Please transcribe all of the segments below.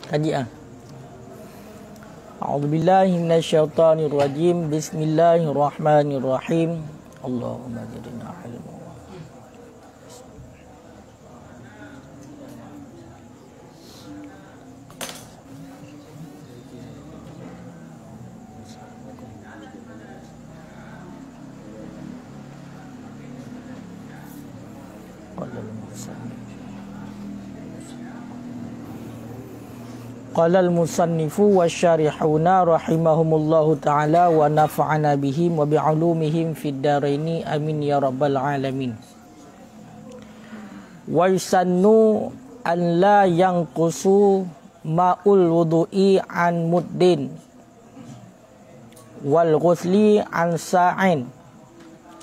Kaji ah. A'udzubillahi minasyaitonirrajim. Bismillahirrahmanirrahim. Allahumma zidna ilma. Qala al-musannifu wasyarihuna rahimahumullahu ta'ala wa nafa'ana bihim wa bi'ulumihim fid daraini amin ya rabbal alamin. Wa yusannu an la yanqusu ma'ul wudu'i an muddin wal ghusli an sa'in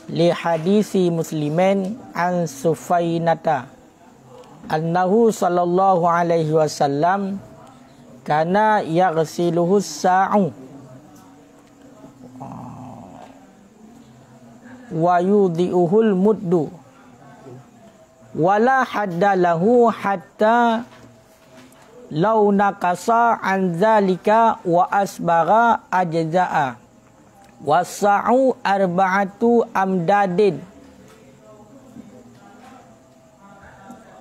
li hadisi muslimin an Sufainata annahu sallallahu alaihi wasallam kana yaghsiluhu sa'u wa yudhi'uhul muddu wala hadda lahu hatta law nakasa an zalika wa asbagha ajza'a wasa'u arba'atu amdadin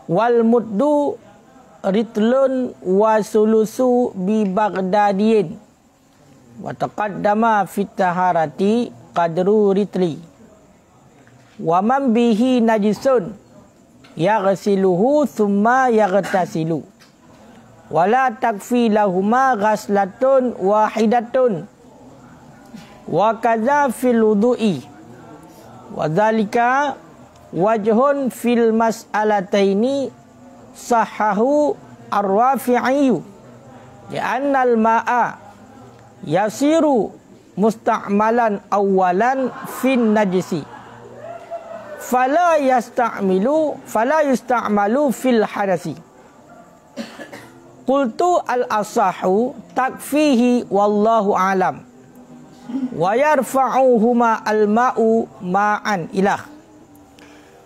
wal muddu ritlun wa sulusu bi Baghdadiyin wa taqaddama fit taharati qadru ritli wa man bihi najisun yaghsiluhu thumma yaghtasilu wala takfi lahuma ghaslatun wahidatun wa kadza fil wudu'i wa dzalika wajhun fil mas'alataini sahahu ar-Rafi'i li'anna al-ma'a yasiru musta'malan awalan fin najisi fala yusta'malu fil hadasi. Qultu al-asahu takfihi wallahu alam wa yarfa'uhuma al-ma'u ma'an ilah.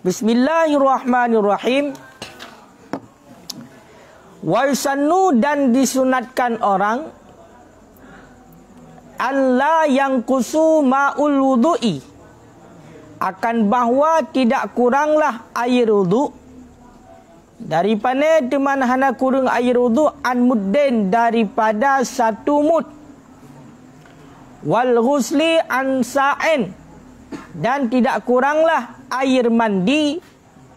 Bismillahirrahmanirrahim. Wa yusannu dan disunatkan orang alla yang kusu ma'ul wudu'i akan bahawa tidak kuranglah air wudu daripada teman hana kurang air wudu an muddin daripada satu mud wal ghusli an sa'in dan tidak kuranglah air mandi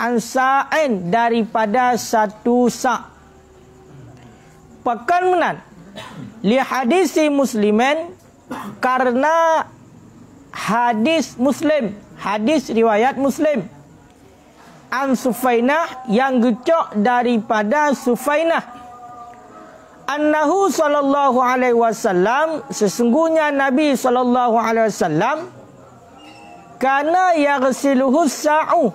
an sa'in daripada satu sa'. Pekan menan li hadisi muslimin karena hadis muslim, hadis riwayat muslim an Sufainah yang gecok daripada Sufainah annahu sallallahu alaihi wasallam sesungguhnya Nabi sallallahu alaihi wasallam kana yaghsiluhu sa'u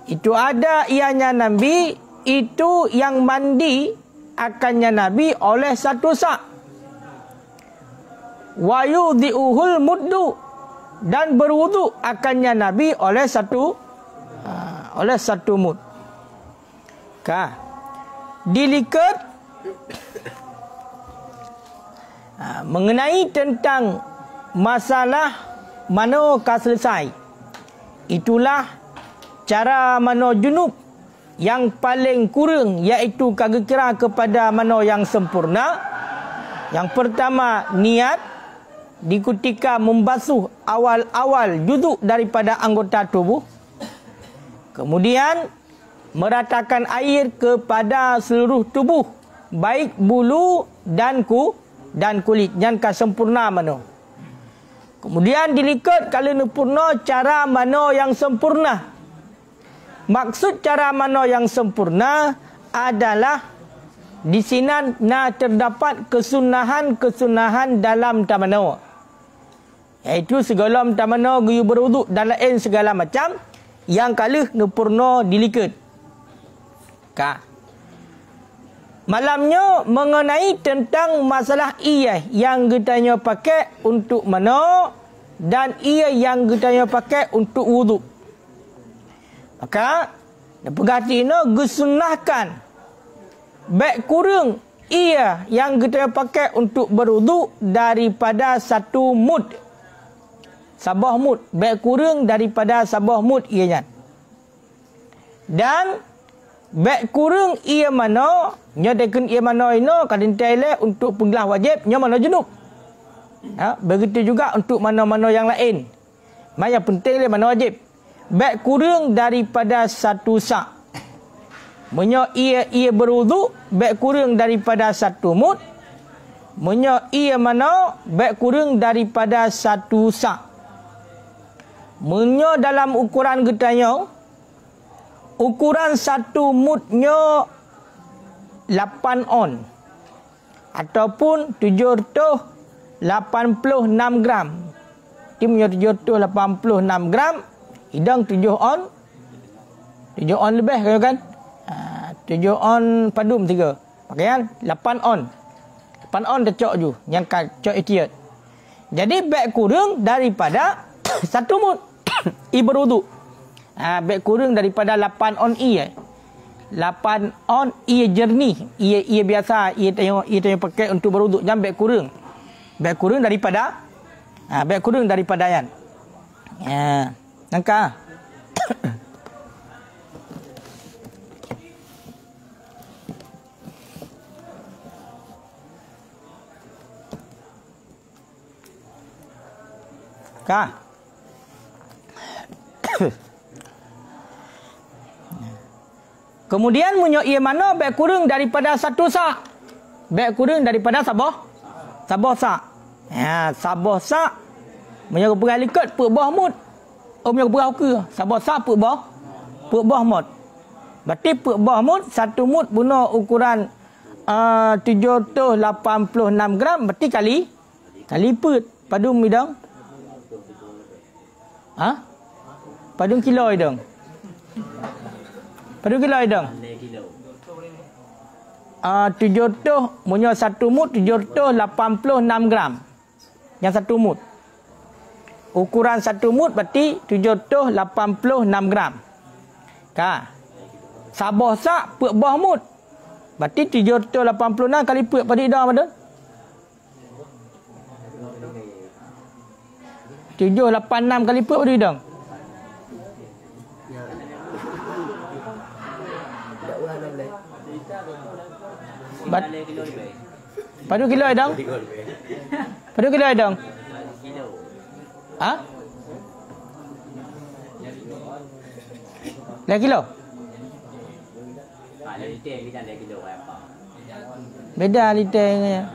itu ada ianya Nabi itu yang mandi akannya Nabi oleh satu sa' wa yudhi'uhul muddu dan berwudu akannya Nabi oleh satu mud. Dilikat mengenai tentang masalah mano ka selesai. Itulah cara mano junub yang paling kurang, iaitu kagak kira kepada mano yang sempurna. Yang pertama niat di ketika membasuh awal-awal juzuk daripada anggota tubuh. Kemudian meratakan air kepada seluruh tubuh, baik bulu dan kulit, yang sempurna mano. Kemudian dilikat kalau sempurna cara mano yang sempurna. Maksud cara mano yang sempurna adalah di sini terdapat kesunahan dalam tamano. Iaitu segala tamano guyu berwuduk dan lain segala macam yang kalih sempurna dilikat. Malamnya mengenai tentang masalah ia yang kitanya pakai untuk mano dan ia yang kitanya pakai untuk wuduk. Maka Berkati no gesunahkan baik kurang ia yang kita pakai untuk berwuduk daripada 1 mud. Sabah mud, baik kurang daripada sabah mud ianya. Dan baik kurang ia mana nya deken ia mana ino kadang tele untuk penggelah wajib nya mana junub. Begitu juga untuk mana-mana yang lain. Yang penting le mana wajib. Baik kurang daripada 1 sak. Menyo ia berwuduk baik kurang daripada 1 mud. Menyo ia mana baik kurang daripada 1 sak. Menyo dalam ukuran getanya ukuran 1 mudnya 8 on ataupun 786 gram. Timnya 786 gram, hidang 7 on. 7 on lebih kan? 7 on padum 3. Pakaian 8 on. 8 on dah cok ju, yang cok itiat. Jadi baik kurang daripada 1 mud i berwuduk. Baik kurang daripada 8 on i. 8 on ia jernih, ia biasa, ia tengok pakai untuk berwuduk. Jangan baik kurang. Baik kurang daripada baik kurang daripada yan. Nangka. Ka. Kemudian munyo ia mana baik kurang daripada 1 sak. Baik kurang daripada sabah sak. Sabah sak munyo berah likat pek bawah mud. Munyo berah ke sabah sak pek bawah mud. Berarti pek bawah mud 1 mud guna ukuran 786 gram berarti kali pet padum midang. Padum kilo idang. Padum kilo idang. 700 munyo 1 mud 786 gram. Yang 1 mud. Ukuran 1 mud berarti 786 gram. Ka. Sabah sak pek bawah mud. Berarti 786 kali pek pada idang pada 786 kali pek pada idang. Padu kilo idang? Padu kilo idang? Lek kilo? Beda liternya.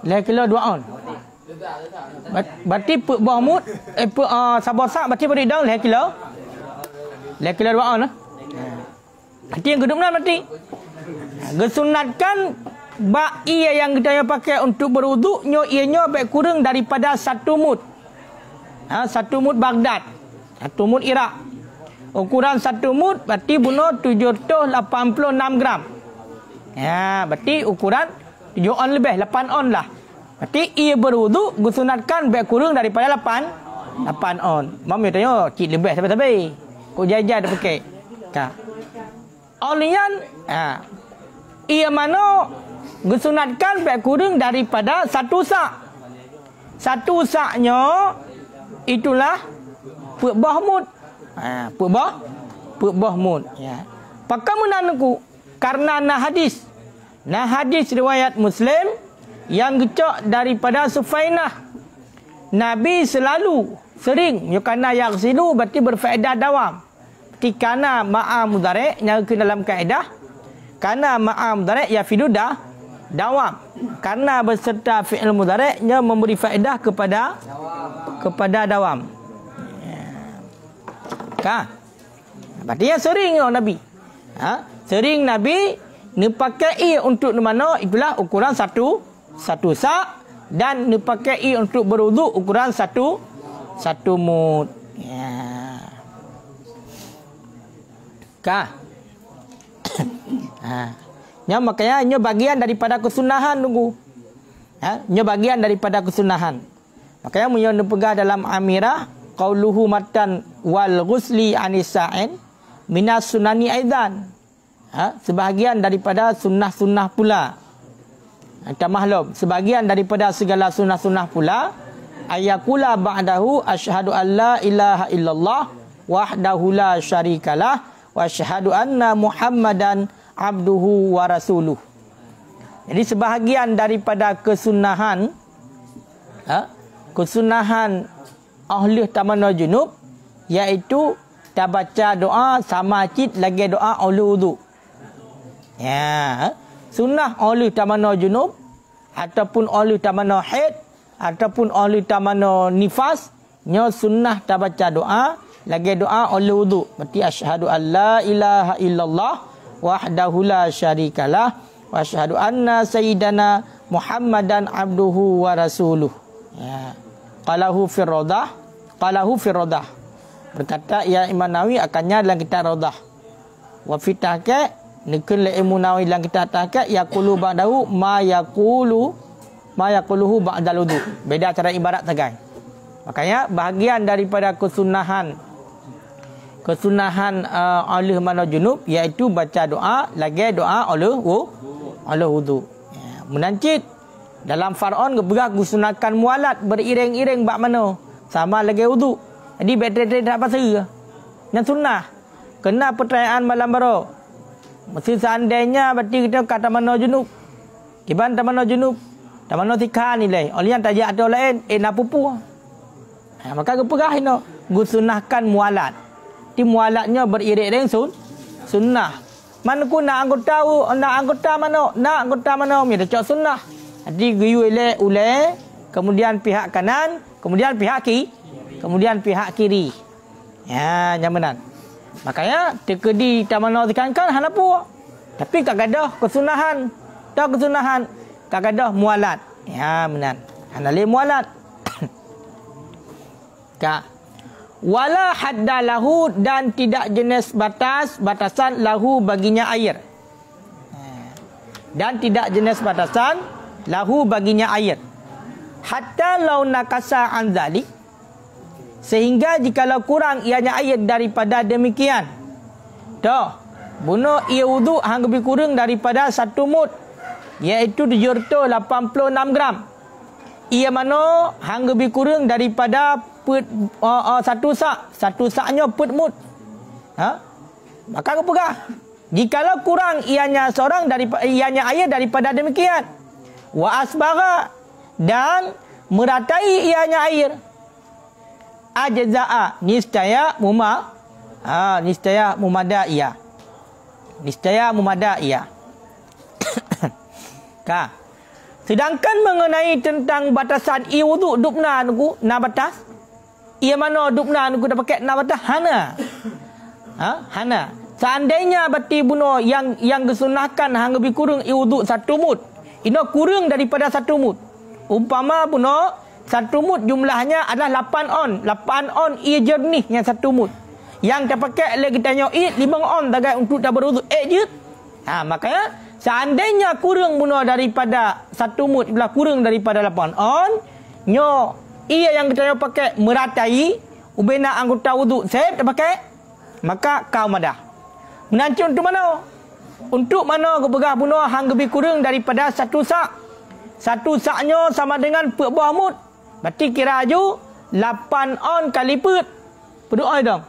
Lek kilo 2 on. Berarti pek bawah mud sabah sak berarti pada idang lek kilo. Lek kilo 2 on lah. Berarti yang kedua berarti gesunatkan bak ia yang kita pakai untuk berwuduknya ianya baik kurang daripada 1 mud. 1 mud Baghdad. 1 mud Iraq. Ukuran 1 mud berarti bunuh 786 gram. Berarti ukuran 7 on lebih, 8 on lah. Berarti ia berwuduk gesunatkan baik kurang daripada 8 on. Mami tanya cik lebih sampai-sampai. Kau jajan dah pakai. Olian ia mana gesunatkan baik kurang daripada 1 sak. 1 saknya itulah pek bawah mud. Pek bawah mud. Pakai menanku karena nah hadis riwayat Muslim yang gecok daripada Sufainah. Nabi sering yukana yaghsilu berarti berfaedah dawam. Kana ma'a mudhari' yang ke dalam kaedah kana ma'a mudhari' yafidu dawam. Karena beserta fi'il mudhari' memberi faedah kepada dawam. Berarti yang sering Nabi. Sering Nabi dipakai untuk mana itulah ukuran 1 sak dan dipakai untuk berwuduk ukuran 1 mud. Makanya nya bagian daripada kesunahan tunggu. Nya bagian daripada kesunahan. Makanya munyo pegah dalam amirah qauluhu matan wal ghusli anisa'in minas sunani aidan. Sebahagian daripada sunnah-sunnah pula. Maklum, sebahagian daripada segala sunnah-sunnah pula ayakula ba'dahu asyhadu an la ilaha illallah wahdahu la syarikalah wa asyhadu anna muhammadan abduhu wa rasuluh. Jadi sebahagian daripada kesunahan kesunahan ahli tamanul junub iaitu tak baca doa sama cid lagi doa ahli wudu. Ya, sunnah ahli tamanul junub ataupun ahli tamanul haid ataupun ahli tamanul nifas nyo sunnah tak baca doa lagi doa ahli wudu. Berarti asyhadu an la ilaha illallah wahdahu la syarikalah wa asyhadu anna sayyidana muhammadan abduhu wa rasuluh. Ya. Qalahu fi radah. Berkata ya Imam Nawawi akannya dalam kitab Radah. Wa fi tahqiq nikun la Imam Nawawi dalam kitab tahqiq yaqulu ba'dahu ma yaquluhu ba'dal wudu. Beda cara ibarat sagai. Makanya bahagian daripada kesunahan oleh mana junub iaitu baca doa lagi doa oleh wudu. Ya, menancit dalam Faraun keberah gunakan mualat beriring-iring bak mana sama lagi wudu. Jadi betul-betul tak pasal. Yang sunnah kena pertanyaan malam baru. Mesti seandainya berarti kita kata mana junub. Kiban tamano junub. Tamano tikha nilai. Oleh yang tajak ada lain napupu. Maka keperah ino gusunahkan mualat. Di mualatnya beriring-iring sunnah. Mana ku nak anggota mana mi cok sunnah. Jadi guyu ule kemudian pihak kanan, kemudian pihak kiri. Ya, nyamanan. Makanya tekedi tamano tekankan hanapu. Tapi kagadah kesunahan. Tak kesunahan kagadah mualat. Ya, benar. Hanale mualat. Ka. Wala hadda lahu dan tidak jenis batasan lahu baginya air. Dan tidak jenis batasan lahu baginya air. Hatta lau nakasa an zalik, sehingga jikalau kurang ianya air daripada demikian. Dah, bunuh ia wudu hang lebih kurang daripada 1 mud, iaitu 786 gram. Ia mana hang lebih kurang daripada satu saknya put mud. Maka kepegah. Jikalau kurang ianya air daripada demikian. Wa asbagha dan meratai ianya air. Ajza'a niscaya mumadaiyah. Ka. Sedangkan mengenai tentang batasan wudu dupna nuku na batas. Ia mana dupna nuku dah pakai na batas hana. Seandainya berarti bunuh yang disunahkan hang lebih kurang wudu 1 mud. Ino kurang daripada 1 mud. Umpama bunuh 1 mud jumlahnya adalah 8 on. 8 on ia jernihnya 1 mud. Yang terpakai lagi tanya 5 on tagai untuk tak berwudu. Je. Makanya seandainya kurang bunuh daripada 1 mud belah kurang daripada 8 on, nyo ia yang kita pakai meratai ubena anggota wudu saya tak pakai, maka kau madah. Menancung untuk mana? Untuk mana keberah bunuh hang lebih kurang daripada 1 sak. 1 saknya sama dengan pek buah mud. Berarti kira aju 8 on kali pet. Berdoa dong.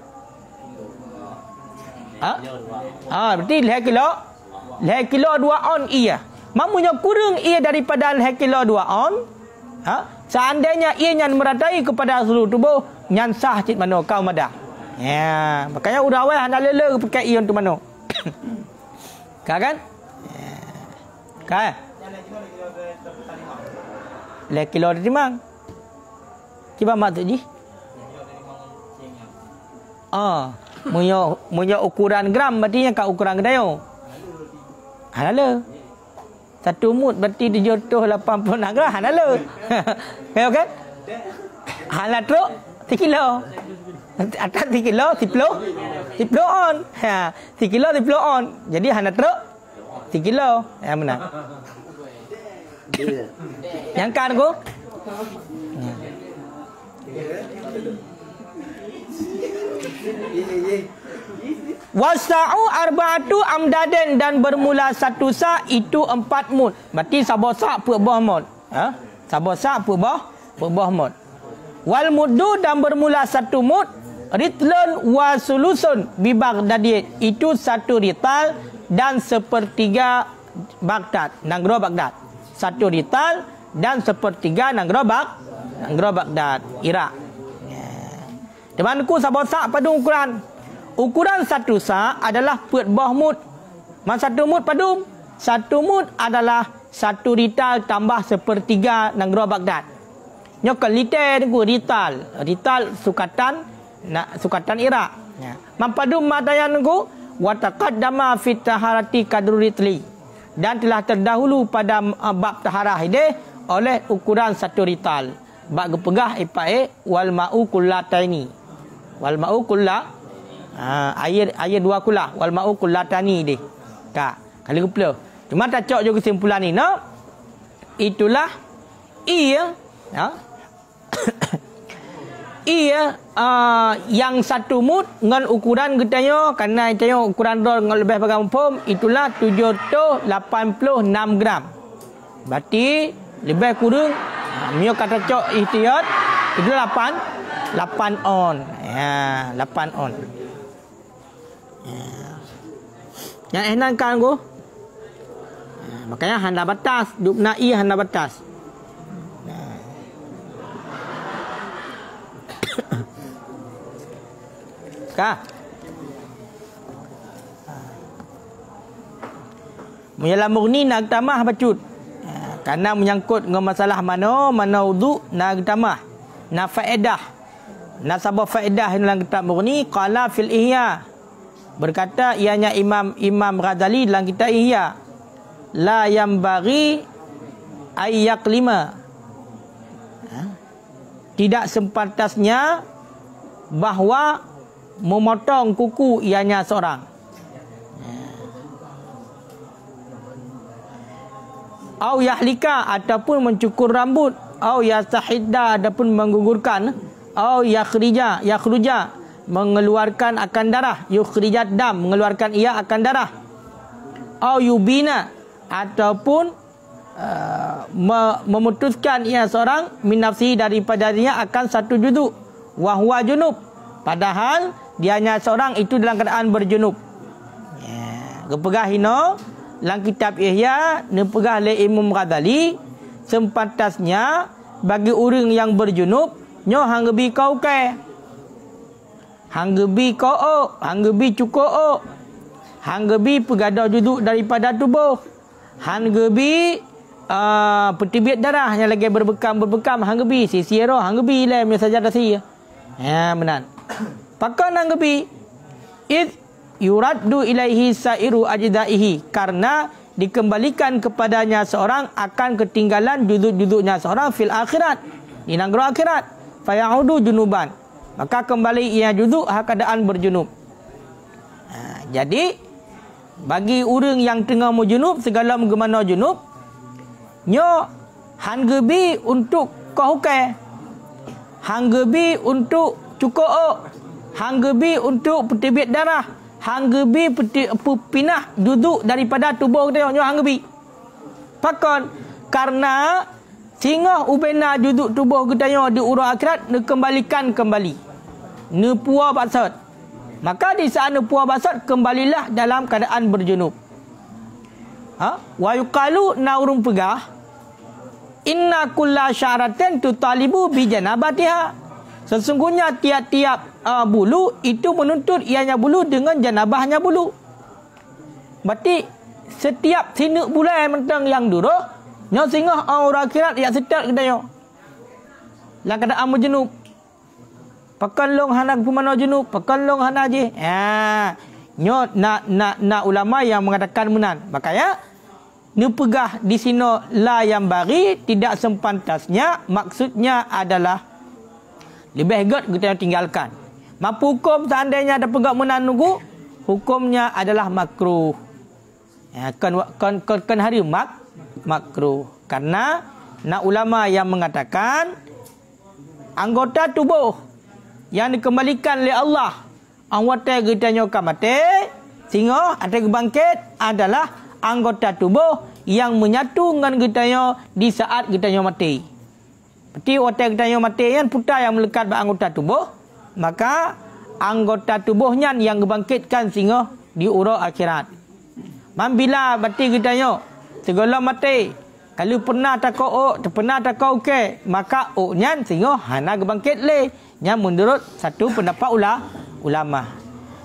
Berarti 2 kilo 2 on ia. Mamunya kurang ia daripada 2 kilo 2 on. Seandainya ia yang meratai kepada seluruh tubuh, nyan sah cik mano kau madah. Ya, makanya urawai hendak lele pakai ia untuk mano. Kan? Kan? Le kilo dimang. Kiba mak tu ji? Munyo ukuran gram berarti yang kat ukuran gedayo. Halal. 1 mud berarti 786 gram halal. Okey? Halal truk 3 kilo. Atas 3 kilo 10 on. 3 kilo 10 on. Jadi halal truk 3 kilo. Ya benar. Yang kan aku? Wasa'u arba'atu amdaden, dan bermula satu sa itu 4 mud. Berarti sabar sa pu'bah mud. Sabar sa pu'bah mud. Wal muddu, dan bermula satu mud. Ritlun wa sulusun bi Baghdadiyat, itu 1 rital dan 1/3 Baghdad, negara Baghdad. 1 rital dan 1/3 negara Baghdad, Iraq. Temanku sabar sa pada ukuran. Ukuran 1 sa adalah pu'bah mud. Mana 1 mud padum? 1 mud adalah 1 rital tambah 1/3 negara Baghdad. Nyokal liter ku rital. Rital sukatan Iraq. Mampadum matayan ku wa taqaddama fit taharati kadru ritli, dan telah terdahulu pada bab taharah ini oleh ukuran 1 rital. Bab gepegah ipae wal ma'u kullataini. Wal ma'u air 2 kulah wal ma'u kullatani deh. Kali kepala. Cuma tak cok juga kesimpulan ni, no? Itulah ia yang 1 mud dengan ukuran getanya, kerana kita ukuran dol dengan lebih bagai pom, itulah 786 gram. Berarti lebih kurang mio kata cok ihtiyat itu 8 on. 8 on. Yang enak kan ku? Makanya handa batas, dupnai handa batas. Kah? Menyalah murni nak tamah bacut. Karena menyangkut dengan masalah mana wudu nak tamah. Na faedah. Na sabab faedah dalam kitab murni qala fil ihya. Berkata ianya Imam Ghazali dalam kitab Ihya, la yambaghi ayyak 5. Tidak sepantasnya bahawa memotong kuku ianya seorang. Au yahlika, ataupun mencukur rambut. Au yastahidda, ataupun menggugurkan. Au yakhruja, mengeluarkan akan darah. Yukhrijat dam, mengeluarkan ia akan darah. Au yubina, ataupun memutuskan ia seorang min nafsi, daripada dirinya akan 1 juzuk. Wa huwa junub, padahal dianya seorang itu dalam keadaan berjunub. Gepegah hino dalam kitab Ihya nepegah le Imam Ghazali, sempatasnya bagi orang yang berjunub nyo hanggebi kau ke, hanggebi kau, hanggebi cukup, hanggebi pegadah duduk daripada tubuh, hanggebi petibit darah yang lagi berbekam hanggebi sisiero hanggebi le saja dasi. Benar. Pakan hanggebi id yuraddu ilaihi sairu ajdaihi, karena dikembalikan kepadanya seorang akan ketinggalan juduk-juduknya seorang fil akhirat, di negara akhirat. Fayaudu junuban, maka kembali ia juduk keadaan berjunub. Jadi bagi orang yang tengah berjunub, segala bagaimana junub nyo hanggebi untuk kauke, hanggebi untuk cukup, hanggebi untuk petibit darah, hanggebi pinah duduk daripada tubuh dia nyo hanggebi. Pakon karena sehingga ubena duduk tubuh kita di urang akhirat nekembalikan kembali. Nepua basat. Maka di saat nepua basat kembalilah dalam keadaan berjunub. Wa yuqalu na urung pegah inna kulla syaratin tutalibu bi janabatiha. Sesungguhnya tiap-tiap bulu itu menuntut ianya bulu dengan janabahnya bulu. Berarti setiap sinuk bulan mentang yang duruk nyo sehingga orang akhirat yang setat kedaya lang keadaan berjunub. Pakan long hana pemana junub, pakan long hana je. Nyo nak ulama yang mengatakan menan. Makanya ni pegah di sini la yang bagi tidak sempantasnya, maksudnya adalah lebih gut kita tinggalkan. Mampu hukum seandainya ada pegak menan nunggu, hukumnya adalah makruh. Kan hari makruh, karena nak ulama yang mengatakan anggota tubuh yang dikembalikan oleh Allah. Anggota kita nyoka mati, sehingga ada bangkit adalah anggota tubuh yang menyatu dengan kita di saat kita mati. Berarti otak kita mati yang putar yang melekat pada anggota tubuh, maka anggota tubuhnya yang dibangkitkan sehingga di urut akhirat. Bila berarti kita segala mati, kalau pernah takau okey, maka oknya sehingga hana gebangkit le. Yang menurut satu pendapat ulama.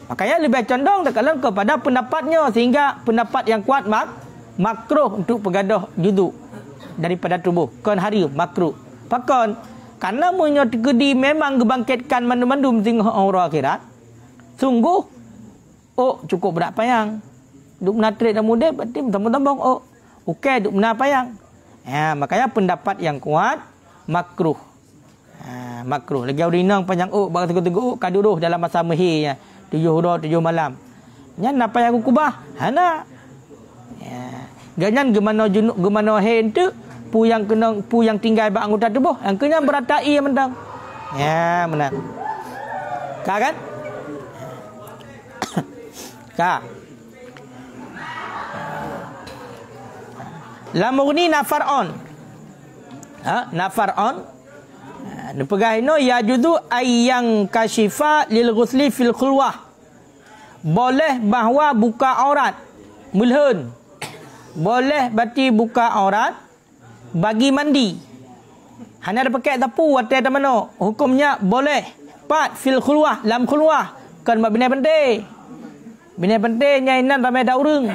Makanya lebih condong tekalan kepada pendapatnya, sehingga pendapat yang kuat makruh untuk pegadah juduk daripada tubuh. Kon hari makruh. Pakon karena menyot gedi memang gebangkitkan mandum-mandum sehingga orang akhirat. Sungguh cukup berat payang. Duk menatrik dan mudah berarti tambang-tambang okey duk benar payang. Makanya pendapat yang kuat makruh. Makruh. Lagi urinang panjang bang teguk-teguk kaduruh dalam masa mahir 7 hari 7 malam. Nya napa yang kubah? Hana. Ganyan gemano hen tu pu yang tinggal ba anggota tubuh yang kena beratai mentang. Benar. Kan? Lamurni nafar'on. Nafar'on. Nepegahino yajudu ayyang kashifa lil ghusli fil khulwah. Boleh bahawa buka aurat mulhun. Boleh berarti buka aurat bagi mandi. Hanya ada pakai tapu watai tak mana. Hukumnya boleh. Pat fil khulwah, lam khulwah. Kan mak binai penting. Binai penting nyainan ramai dah urang.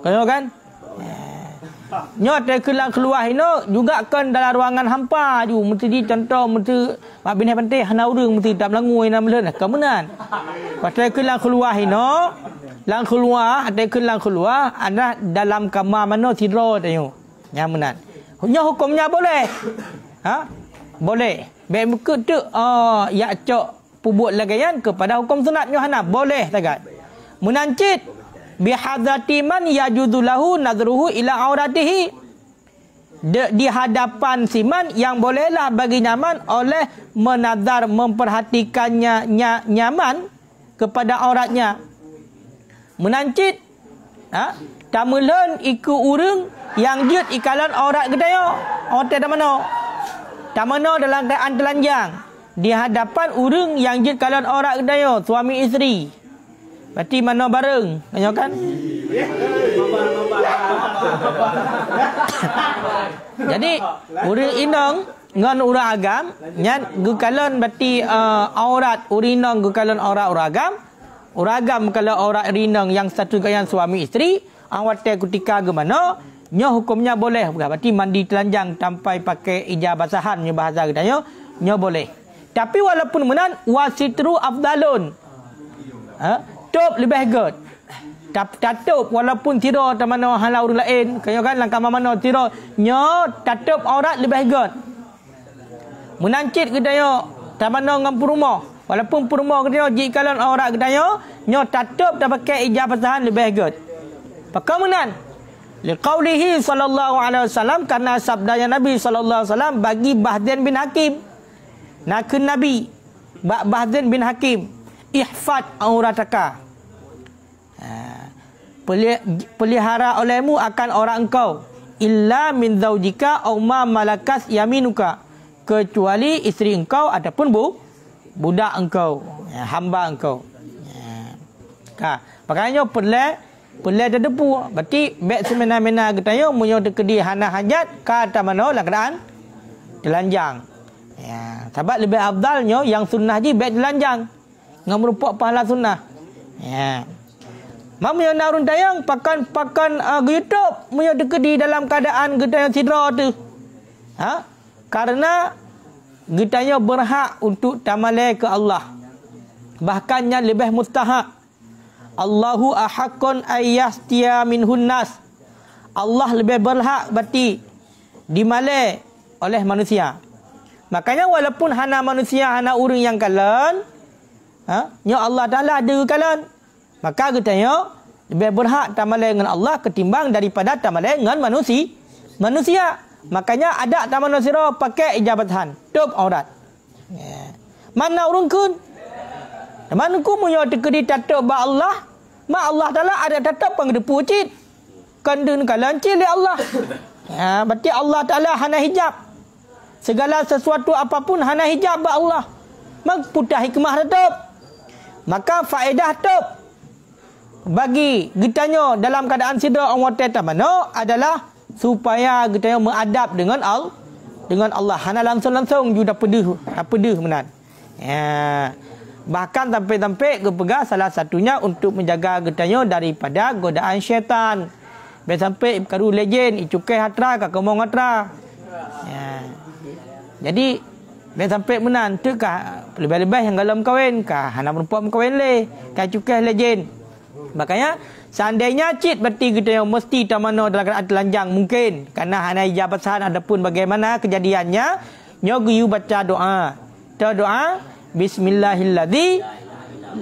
Kan? Nyot dari kelang keluar ini juga kan dalam ruangan hampa ju mesti di contoh mesti mak binai penting hana urang mesti tak melangui nam leun kemenan. Pasal kelang keluar ini lang keluar ada kelang keluar ada dalam kamar mana tidur tanya. Nyamenan. Hukumnya boleh. Boleh. Baik muka tu ya cok pubuk lagayan kepada hukum sunatnya hana boleh tagat. Menancit bihadrati man yajudu lahu nadruhu ila auratihi. Di hadapan siman yang bolehlah bagi nyaman oleh menadar memperhatikannya nyaman kepada auratnya. Menancit tamulan iku urang yang jut ikalan aurat gedaya. Aurat dak mana? Tak mana dalam keadaan telanjang di hadapan urang yang jut kalan aurat gedaya, suami isteri. Berarti mana bareng? Kan? Jadi urang inang dengan urang agam nyan gukalan berarti aurat urinang gukalan aurat uragam. Uragam kalau aurat rinang yang satu gaya suami isteri, awat ketika ke mana? Nya hukumnya boleh. Berarti mandi telanjang sampai pakai ijab basahan nya bahasa kita nya boleh. Tapi walaupun menan wasitru afdalun. Tutup lebih good. Tutup walaupun tidur tak mana halau orang lain. Kaya kan langkah mana tidur nya tutup aurat lebih good. Menancit kita tak mana ngam rumah. Walaupun rumah kita jikalan aurat kita nya tutup tak pakai ijab basahan lebih good. Pakamunan liqaulihi sallallahu alaihi wasallam karena sabdanya Nabi sallallahu alaihi wasallam bagi Bahdin bin Hakim. Nakun Nabi Bahdin bin Hakim, ihfad aurataka. Pelihara olehmu akan orang engkau illa min zaujika aw ma malakas yaminuka, kecuali isteri engkau ataupun budak engkau, hamba engkau. Makanya pelai terdepu. Berarti beg semena-mena ketanya munyo dekedi hana hajat kata mana lah keadaan telanjang. Sebab lebih afdalnya yang sunnah je beg telanjang. Ngam merupakan pahala sunnah. Mam yang narun tayang pakan YouTube munyo dekedi dalam keadaan getanya sidra tu. Karena getanya berhak untuk tamalai ke Allah. Bahkannya lebih mustahak. Allahu ahaqqun ayyastia minhun nas. Allah lebih berhak berarti dimalai oleh manusia. Makanya walaupun hana manusia hana urang yang kalan, nya Allah Taala ada kalan. Maka katanya lebih berhak tamalai dengan Allah ketimbang daripada tamalai dengan manusia. Makanya ada taman sira pakai ijab basahan, tutup aurat. Mana urung kun? Mana ku munyo tekedi tato ba Allah? Ma Allah Taala ada tato pangdepu cit. Kandun kalancil ya Allah. Berarti Allah Taala hana hijab. Segala sesuatu apapun hana hijab ba Allah. Mak putah hikmah tetap. Maka faedah tetap bagi gitanyo dalam keadaan sidra Allah Taala adalah supaya gitanyo mengadap dengan Allah. Hana langsung juga pedih menan. Bahkan sampai kepegang salah satunya untuk menjaga gitanyo daripada godaan syaitan. Sampai karu legend icukai hatra ka kemong hatra. Jadi sampai menan tu kah lebih-lebih yang galam kahwin kah hana perempuan kahwin le kah cukai legend. Makanya seandainya cit berarti kita yang mesti tamano dalam keadaan telanjang mungkin karena hana ijabah sah adapun bagaimana kejadiannya nyogu baca doa. Doa bismillahilladzi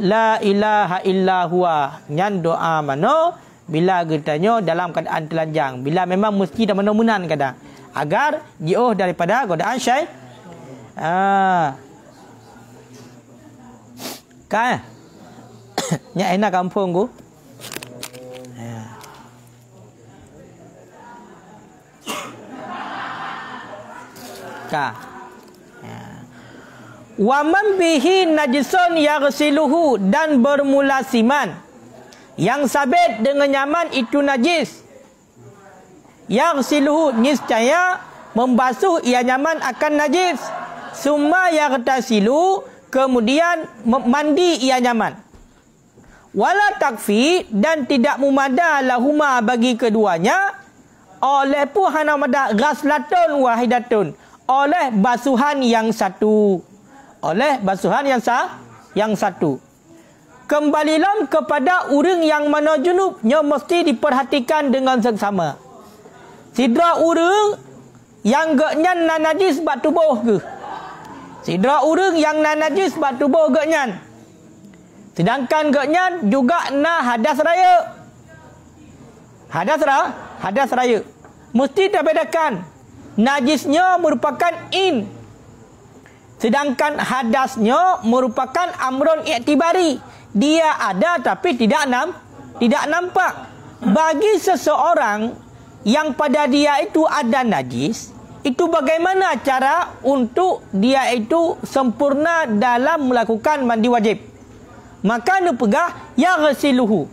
la ilaha illa huwa. Nyan doa mano bila getanyo dalam keadaan telanjang. Bila memang mesti dah menan kadang. Agar jauh daripada godaan syaitan. Kan? Nya enak kampung ku. Ka. Wa man bihi najisun yaghsiluhu dan bermula siman yang sabit dengan nyaman itu najis. Yaghsiluhu niscaya membasuh ia nyaman akan najis. Summa yaghtasilu kemudian mandi ia nyaman. Wala takfi dan tidak mumada lahuma bagi keduanya oleh puhana mada ghaslatun wahidatun oleh basuhan yang satu. Oleh basuhan yang satu. Kembalilah kepada orang yang mana junubnya mesti diperhatikan dengan seksama. Sidra orang yang geknyan na najis bat tubuh ke? Sidra orang yang na najis bat tubuh geknyan. Sedangkan geknyan juga na hadas raya. Hadas raya. Mesti terbedakan. Najisnya merupakan in. Sedangkan hadasnya merupakan amrun i'tibari. Dia ada tapi tidak nampak. Bagi seseorang yang pada dia itu ada najis, itu bagaimana cara untuk dia itu sempurna dalam melakukan mandi wajib? Maka nu pegah yaghsiluhu.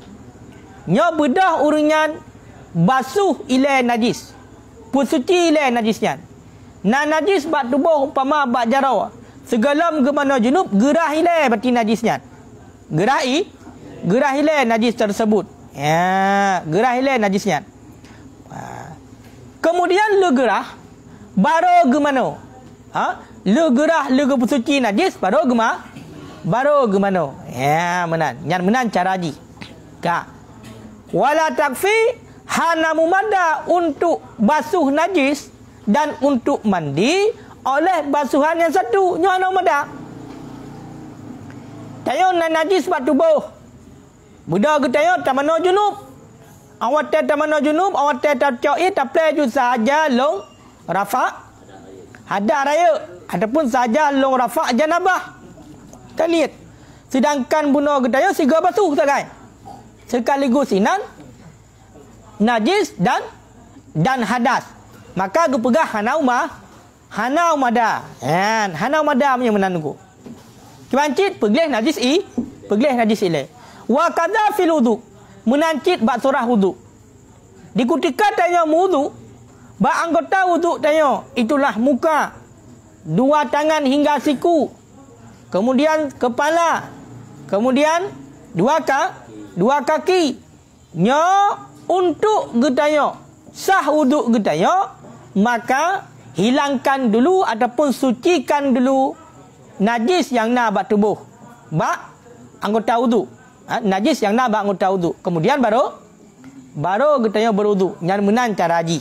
Nya bedah uringan basuh ilai najis. Pusuci ilai najisnya. Na najis bak tubuh umpama bak jarau. Segalam ke mana junub gerah ilai berarti najisnya. Gerah ilai najis tersebut. Gerah ilai najisnya. Kemudian le gerah baru ke mana? Le gerah le ke pusuci najis baru ke mana? Menan. Yang menan cara haji. Ka. Wala takfi hana mumada untuk basuh najis dan untuk mandi oleh basuhan yang satu. Nya hana mumada. Tayo na najis bat tubuh. Budak ke tayo tamano junub. Awak tamano junub, awak tercoi taple ju saja long rafa. Ada raya ataupun saja long rafa janabah. Kita lihat. Sedangkan bunuh ke tayo siga basuh tak kan? Sekaligus inan najis dan hadas. Maka gepegah hanau mada. Hanau mada punya menanku. Kibancit pegleh najis ile. Wa kadza fil wudu. Menancit bak surah wudu. Di ketika tanya wudu, bak anggota wudu tanya, itulah muka, dua tangan hingga siku, kemudian kepala, kemudian dua kaki. Nya untuk getanya sah wudu getanya, maka hilangkan dulu ataupun sucikan dulu najis yang na bak tubuh, bak anggota wudu. Najis yang nak anggota wudu. Kemudian baru getanya berwudu. Yang menan cara haji.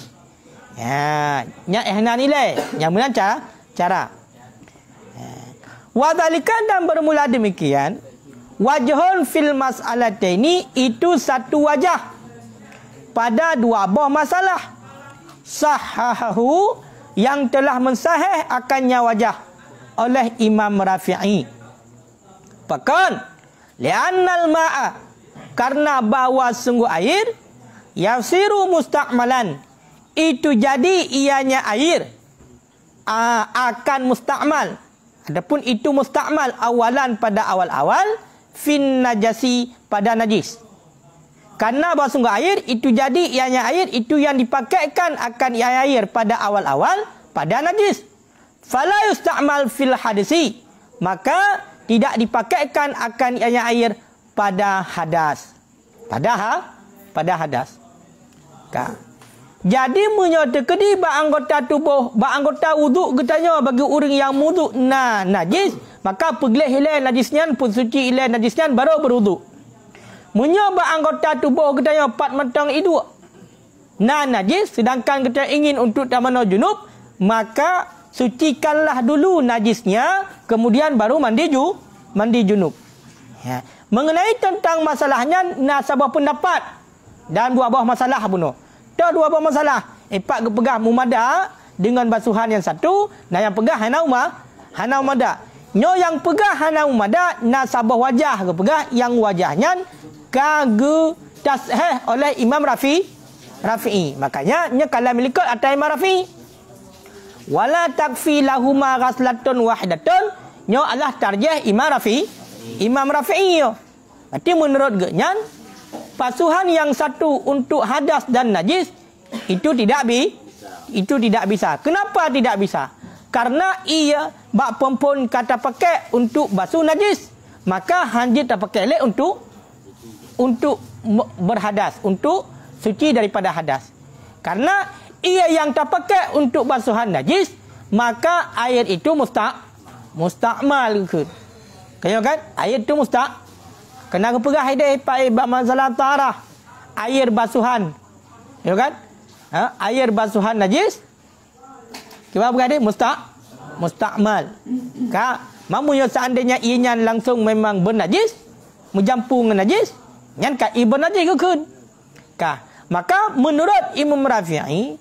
Yang ihna nilai. Yang menan cara. Wa dzalika dan bermula demikian. Wajhun fil mas'alataini itu satu wajah pada dua buah masalah. Sahahu yang telah mensahih akannya wajah. oleh Imam Rafi'i. Bahkan li'annal ma'a, karena bahawa sungguh air yasiru musta'malan, itu jadi ianya air akan musta'mal. Adapun itu musta'mal awalan pada awal-awal, fin najasi pada najis. Karena bahawa sungguh air itu jadi ianya air, itu yang dipakaikan akan ianya air pada awal-awal pada najis. Fala yusta'mal fil hadisi, maka tidak dipakaikan akan ianya air pada hadas. Pada hadas. Jadi menyatakan ba anggota tubuh, ba anggota wuduk katanya bagi orang yang wuduk najis, maka pergelih hilang najisnya pun suci hilang najisnya baru berwuduk. Menyobak anggota tubuh katanya 4 mentang itu najis, sedangkan kita ingin untuk tamana junub, maka sucikanlah dulu najisnya, kemudian baru mandi junub. Ya. Mengenai tentang masalahnya nasabah pendapat dan dua buah masalah bunuh. Dah dua buah masalah. Pak pegah mumada dengan basuhan yang satu, nah yang pegah hana umada. Nyo yang pegah hana umada nasabah wajah ke pegah yang wajahnya kagu tasheh oleh Imam Rafi'i. Makanya nya kalam milikot atas Imam Rafi'i. Wala takfi lahuma ghaslatun wahidatun, nyo Allah tarjih Imam Rafi'i yo. Berarti menurut genyan pasuhan yang satu untuk hadas dan najis itu tidak bisa. Kenapa tidak bisa? Karena ia bak perempuan kata pakai untuk basuh najis, maka hanjit tak pakai lek untuk berhadas, untuk suci daripada hadas. Karena ia yang tak pakai untuk basuhan najis, maka air itu musta'mal ke. Kaya kan? Air itu kena kepegah dia pai masalah tarah. Air basuhan. Ya kan? Air basuhan najis. Kita berada musta'mal. Mamunya seandainya ianya langsung memang bernajis, mencampur dengan najis, nyan ka ibn najis ke kun. Maka menurut Imam Rafi'i,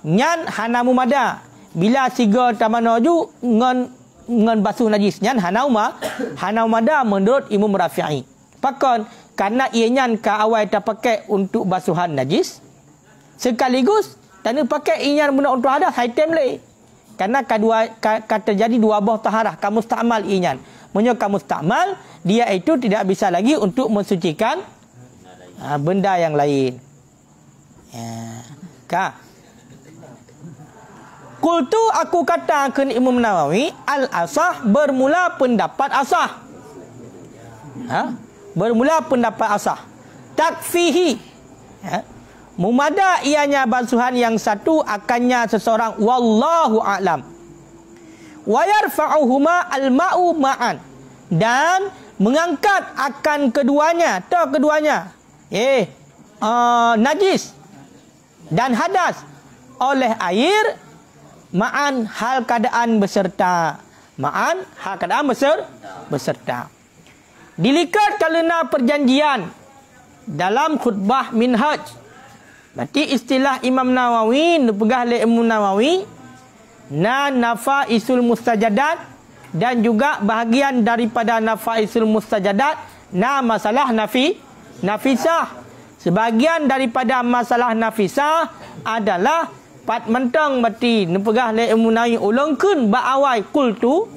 nyan hana mumada bila siga tamanoju ngan basuh najis, nyan hana umada menurut Imam Rafi'i. Pakon karena ianya ka awal tak pakai untuk basuhan najis, sekaligus tanda pakai ianya guna untuk hadas item le. Karena terjadi dua buah taharah, kamu musta'mal ianya. Menyo kamu musta'mal, dia itu tidak bisa lagi untuk mensucikan benda yang lain. Qultu aku katakan Imam Nawawi al-asah bermula pendapat asah. Bermula pendapat asah. Takfihi. Mumada ianya basuhan yang satu akannya seseorang wallahu a'lam. Wa yarfa'uhuma al-ma'u ma'an, dan mengangkat akan keduanya najis dan hadas oleh air ma'an hal keadaan beserta. Beserta. Dilikat kalena perjanjian dalam khutbah minhaj. Berarti istilah Imam Nawawi dipegah oleh Imam Nawawi nafaisul mustajadat, dan juga bahagian daripada nafaisul mustajadat masalah nafisah. Sebahagian daripada masalah nafisah adalah pat mentang berarti dipegah oleh Imam Nawawi ulangkeun ba awal qultu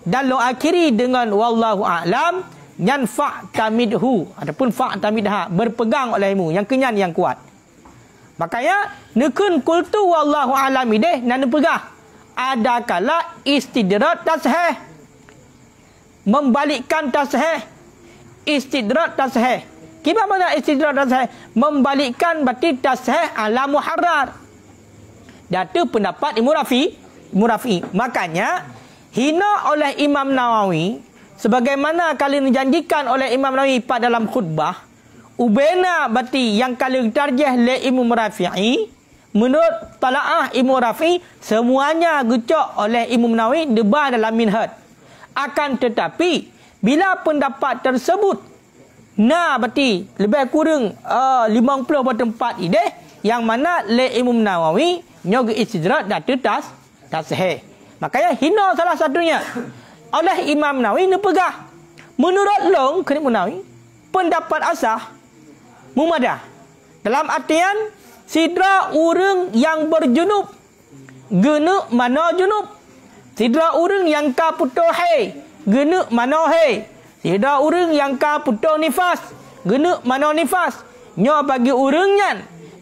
dan lo akhiri dengan wallahu a'lam, nyan fa'tamidhu ataupun fa'tamidha, berpegang olehmu, yang kenyan yang kuat. Makanya nekun qultu wallahu a'lam ideh nan pegah ada kala istidrak tasheh, membalikkan tasheh, istidrak tasheh. Kiba mana istidrak tasheh? Membalikkan berarti tasheh ala muharrar. Datu pendapat Imam Rafi'i. Makanya hina oleh Imam Nawawi sebagaimana kali dijanjikan oleh Imam Nawawi pada dalam khutbah, ubena berarti yang kali tarjih le Imam Rafi'i, menurut talaah Imam Rafi'i semuanya gecok oleh Imam Nawawi debah dalam minhaj. Akan tetapi bila pendapat tersebut berarti lebih kurang 50% ideh yang mana le Imam Nawawi nyog istidrak datu tasheh. Makanya hina salah satunya. oleh Imam Nawawi ni pegah. Menurut long kena Nawawi, pendapat asah mumadah. Dalam artian sidra urang yang berjunub gena mana junub. Sidra urang yang ka putus hai gena mana hai. Sidra urang yang ka putus nifas gena mana nifas. Nyo bagi urang nyan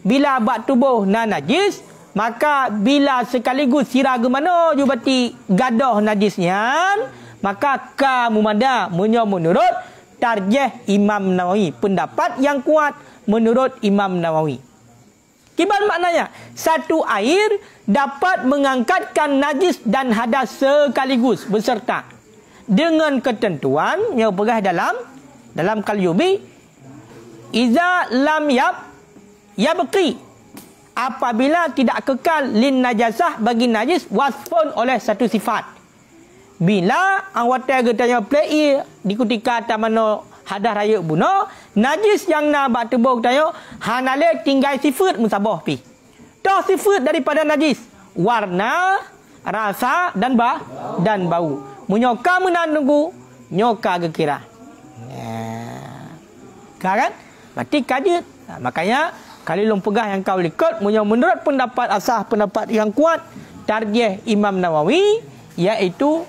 bila bak tubuh na najis, maka bila sekaligus siraga mana ju berarti gadah najisnya, maka ka mumada menurut tarjih Imam Nawawi, pendapat yang kuat menurut Imam Nawawi. Kiban maknanya, satu air dapat mengangkatkan najis dan hadas sekaligus beserta dengan ketentuan yang berah dalam Qalyubi, iza lam yabqi, apabila tidak kekal lin najasah bagi najis wasfun oleh satu sifat. Bila anggota getanya play di ketika tamano hadah raya bunuh, najis yang nak bak tubuh getanya hanale tinggal sifat musabah pi. Dah sifat daripada najis, warna, rasa dan bau. Menyoka menandungku, nyoka gekira. Kan? Berarti kaji. Makanya kalau long pegah yang kau likut menurut pendapat asah, pendapat yang kuat tarjih Imam Nawawi, iaitu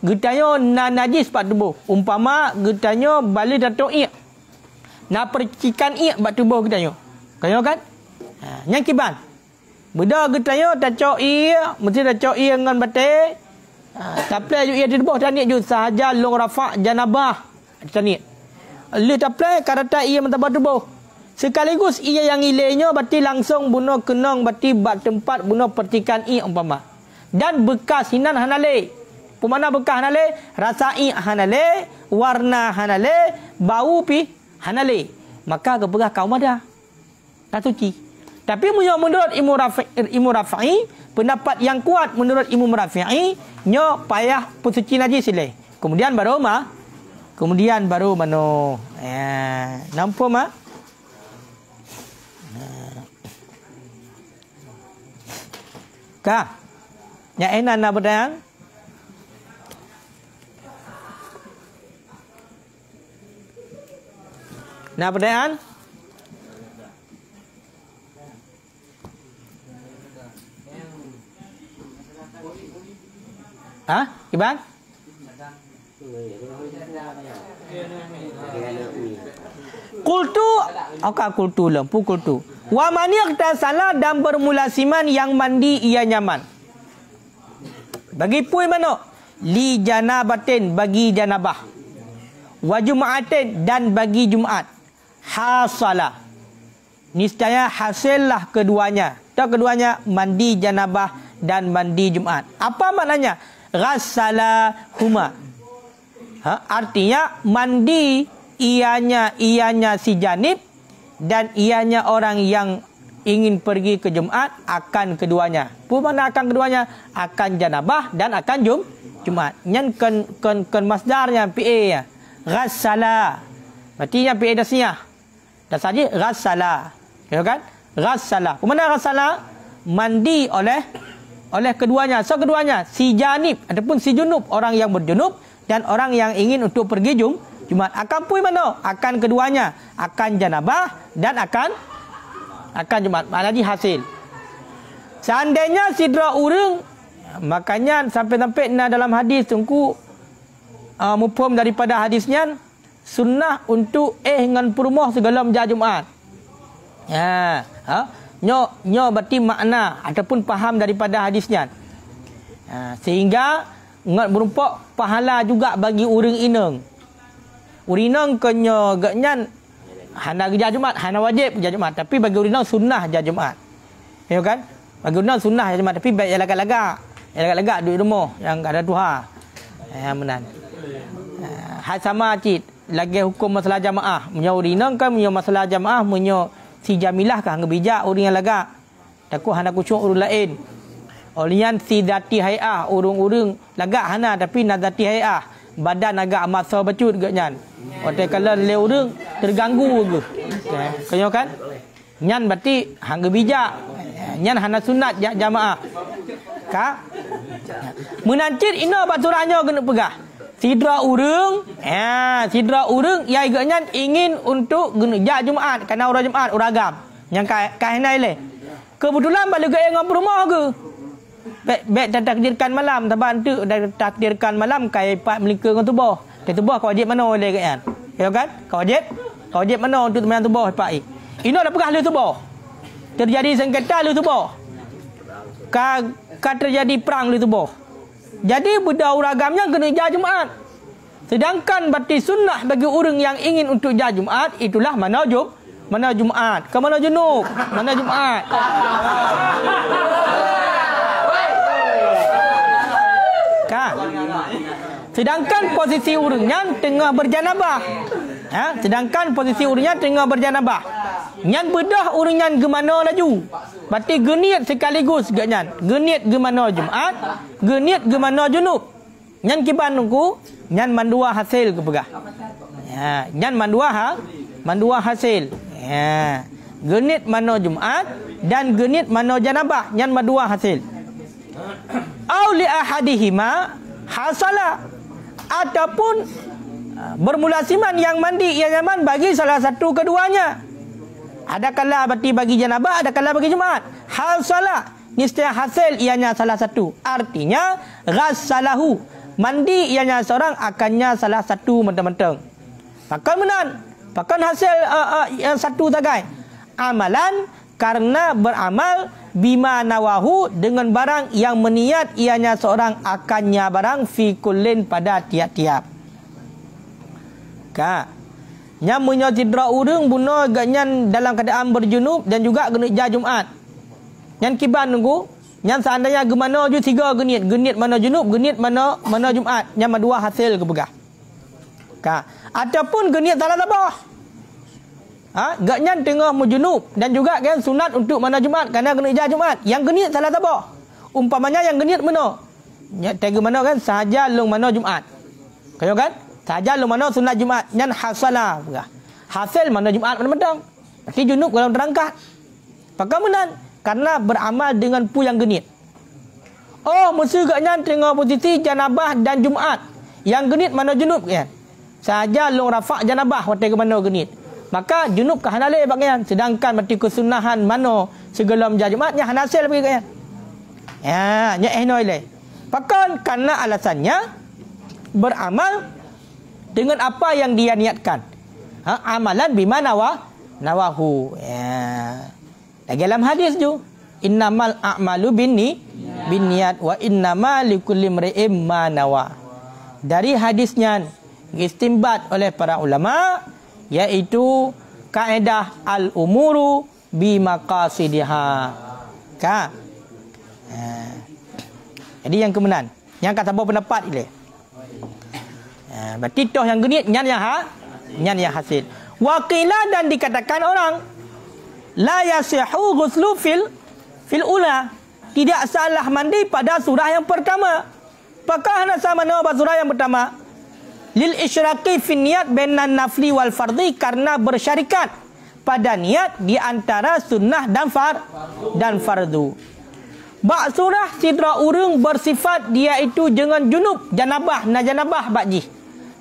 getanya na najis pak tubuh. Umpama getanya balik datuk iak, na percikan iak pak tubuh getanya. Kaya kan? Yang kiban. Beda getanya tacok iak, mesti tacok iak dengan batik. Taplai ju iak di tubuh taniak ju sahaja long rafa' janabah. Taniak. Lu taplai karata iak mentabah tubuh. Sekaligus ia yang ilainya berarti langsung bunuh kenang berarti bak tempat bunuh percikan iak umpama. Dan bekas hinan hanale. Pemana bekas hanale? Rasa iak hanale, warna hanale, bau pi hanale. Maka keberah kaum ada. Tak suci. Tapi menurut Imam Rafi'i, pendapat yang kuat menurut Imam Rafi'i, nyo payah pensuci najis sileh. Kemudian baru mano. Nampak mah? Kah? Nya enan na bedang? Na bedang? Hah? Iban? Kultu, kultu lempu kultu. Wa maniq salah dan bermulasiman yang mandi ia nyaman. Bagi pui mana? Li janabatin bagi janabah. Wa jum'atin dan bagi Jumaat. Hasalah. Niscaya hasillah keduanya. Tak keduanya mandi janabah dan mandi Jumaat. Apa maknanya? Ghassala huma. Artinya mandi ianya si janib dan ianya orang yang ingin pergi ke Jumaat akan keduanya. Apa mana akan keduanya? Akan janabah dan akan Jumaat. Nyan kan masdarnya PA ya. Ghassala. Berarti yang PA dasnya. Dah saja ghassala. Ya kan? Ghassala. Apa mana ghassala? Mandi oleh keduanya. So keduanya si janib ataupun si junub, orang yang berjunub dan orang yang ingin untuk pergi Jumaat. Akan pui mana? Akan keduanya, akan janabah dan akan Jumaat. Maknanya hasil. Seandainya sidra urang, makanya sampai-sampai na dalam hadis tungku mufhum daripada hadisnya sunnah untuk dengan perumah segala menjadi Jumaat. Nyo berarti makna ataupun faham daripada hadisnya. Sehingga merupakan pahala juga bagi urang inang. Urang inang kenyo gaknyan hana kerja Jumaat, hana wajib kerja Jumaat, tapi bagi urang inang sunnah kerja Jumaat. Ya kan? Bagi urang sunnah kerja Jumaat, tapi baik lagak-lagak duduk rumah yang ada Tuhan. Menan. Sama cit lagi hukum masalah jamaah. Munyo urang inang kan munyo masalah jamaah munyo si jamilah kah ngebijak orang yang lagak. Takut hana kucuk urang lain. Olian si dati hai'ah urung-urung lagak hana tapi na dati hai'ah badan agak masa becut gaknyan. Otak kalau le urung terganggu ke. Kanyo kan? Nyan berarti hang bijak. Nyan hana sunat jamaah. Ka? Menancit ina baturanya kena pegah. sidra urang, sidra urang yang agaknya ingin untuk ja Jumaat kerana orang Jumaat uragam. Yang kainai le. Kebetulan balik ke dengan rumah ke. Baik takdirkan malam taban tu takdirkan malam kai pat melika dengan tubuh. Di tubuh kau wajib mana oleh kan? Ya kan? Kau wajib mana untuk teman tubuh pak. Ini dah pegah lu tubuh. Terjadi sengketa lu tubuh. Ka terjadi perang lu tubuh. Jadi budak uragamnya kena jah Jumaat. Sedangkan berarti sunnah bagi orang yang ingin untuk jah Jumaat itulah mana Jumaat. Ke mana junub? Mana Jumaat? Kan? Sedangkan posisi orangnya tengah berjanabah. Sedangkan posisi orangnya tengah berjanabah. Yang bedah orangnya ke mana laju. Berarti geniat sekaligus gaknya. Geniat ke mana Jumaat, geniat ke mana junub. Yang kiban nungku, yang mandua hasil ke pegah. Yang mandua hasil. Geniat mana Jumaat dan geniat mana janabah, yang mandua hasil. Au li ahadihima hasala, ataupun bermulasiman yang mandi yang nyaman bagi salah satu keduanya. Ada kala berarti bagi janabah, ada kala bagi Jumaat. Hasala, niscaya hasil ianya salah satu. Artinya ghassalahu, mandi ianya seorang akannya salah satu mentang-mentang. Pakan menan, pakan hasil yang satu tagai. Amalan karena beramal bima nawahu dengan barang yang meniat ianya seorang akannya barang fi kullin pada tiap-tiap. Yang menyodra urang bunuh agaknya dalam keadaan berjunub dan juga kena jah Jumaat. Yang kiban nunggu, yang seandainya ke mana je tiga geniat. Geniat mana junub, geniat mana Jumaat. Yang dua hasil ke pegah. Ataupun geniat salah tabah. Agaknya tengah menjunub dan juga kan sunat untuk mana Jumaat kerana kena jah Jumaat. Yang geniat salah tabah. Umpamanya yang geniat mana? Tega mana kan sahaja long mana Jumaat. Kaya kan? Saja lu mana sunat Jumaat nyan hasala. Hasil mana Jumaat mana medang. Berarti junub kalau terangkat. Pakamunan karena beramal dengan pu yang genit. Oh, mesti gaknya tengah posisi janabah dan Jumaat. Yang genit mana junub kan? Saja lu rafa' janabah waktu ke mana genit. Maka junub ke hanale bagian. Sedangkan berarti kesunahan mana sebelum Jumaatnya hanasil bagi kan. Nya noi le. Pakan karena alasannya beramal dengan apa yang dia niatkan. Amalan bima nawahu. Lagi dalam hadis tu, innamal a'malu binniyat wa innamal likulli imri'in ma nawa. Dari hadisnya istimbat oleh para ulama iaitu kaedah al-umuru bimaqasidiha. Jadi yang kemenan, yang kata apa pendapat ile. Berarti toh yang geniat nyan yang hasil. Waqila dan dikatakan orang la yasihu ghuslu fil ula, tidak salah mandi pada surah yang pertama. Apakah nasa mana surah yang pertama? Lil isyraqi fi niyat bainan nafli wal fardhi, karena bersyarikat pada niat di antara sunnah dan fardu. Bak surah sidra urang bersifat dia itu dengan junub, janabah, najanabah bakji.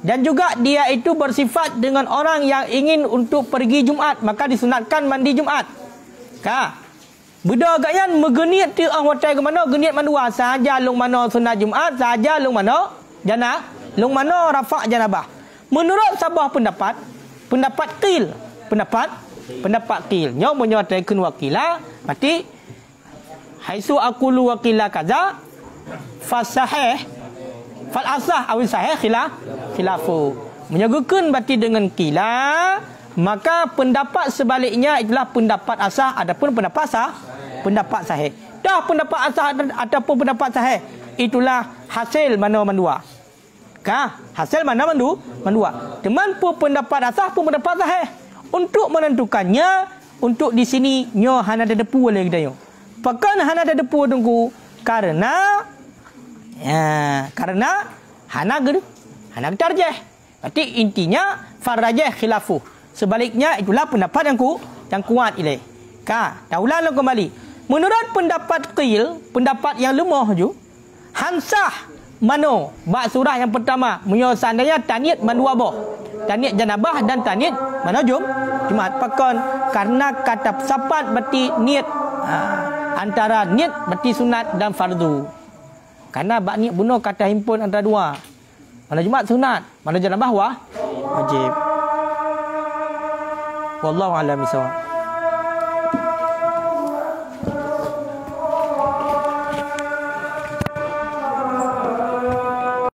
Dan juga dia itu bersifat dengan orang yang ingin untuk pergi Jumaat, maka disunatkan mandi Jumaat. Beda agaknya megeniat tu watai ke mana geniat mandua sahaja long mana sunat Jumaat, sahaja long mana long mana rafa' janabah. Menurut sabah pendapat qil, pendapat qil. Nyo menyatakan wakila, berarti haisu aqulu wakila kaza fasahih fal asah awil sahih khilafu. Menyagakan berarti dengan qila, maka pendapat sebaliknya itulah pendapat asah adapun pendapat sahih. Dah pendapat asah ataupun pendapat sahih itulah hasil mana mandua. Hasil mana mandua. Teman pun pendapat asah pun pendapat sahih. Untuk menentukannya, untuk di sini nyo hana ada depu oleh kita nyo. Pakan hana ada depu tunggu karena hana tarjih. Berarti intinya farajih khilafu. Sebaliknya itulah pendapat yang kuat ilaih. Dah ulang kembali. Menurut pendapat qil, pendapat yang lemah ju, hansah mano? Bab surah yang pertama. Menyo seandainya taniyat mandua boh. Taniyat janabah dan taniyat mana Jumaat. Pakon karena kata sapat berarti niat. Antara niat berarti sunat dan fardu. Karena bab niat bunuh kata himpun antara dua. Mana Jumaat sunat, mana janabah wajib. Wallahu a'lam bishawab.